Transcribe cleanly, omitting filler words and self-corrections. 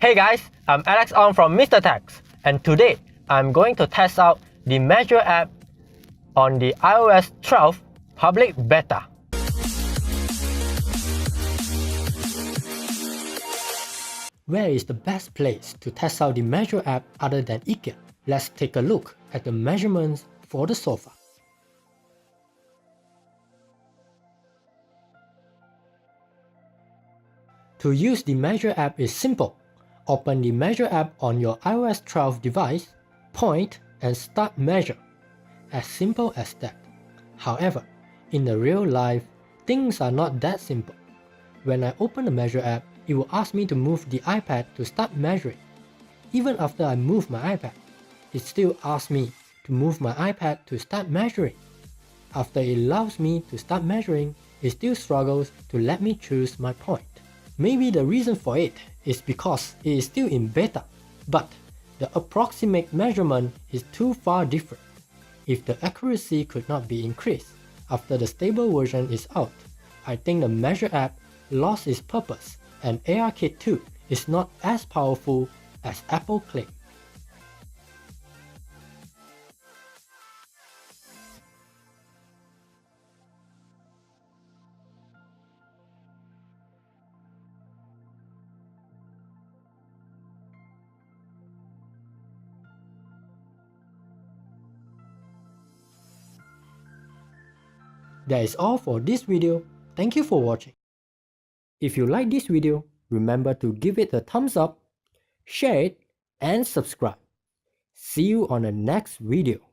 Hey guys, I'm Alex Ong from Mr. Tax, and today I'm going to test out the Measure app on the iOS 12 public beta. Where is the best place to test out the Measure app other than IKEA? Let's take a look at the measurements for the sofa. To use the Measure app is simple. Open the Measure app on your iOS 12 device, point and start measure. As simple as that. However, in the real life, things are not that simple. When I open the Measure app, it will ask me to move the iPad to start measuring. Even after I move my iPad, it still asks me to move my iPad to start measuring. After it allows me to start measuring, it still struggles to let me choose my point. Maybe the reason for it is because it is still in beta, but the approximate measurement is too far different. If the accuracy could not be increased after the stable version is out, I think the Measure app lost its purpose and ARKit 2 is not as powerful as Apple claims. That is all for this video. Thank you for watching. If you like this video, remember to give it a thumbs up, share it, and subscribe. See you on the next video.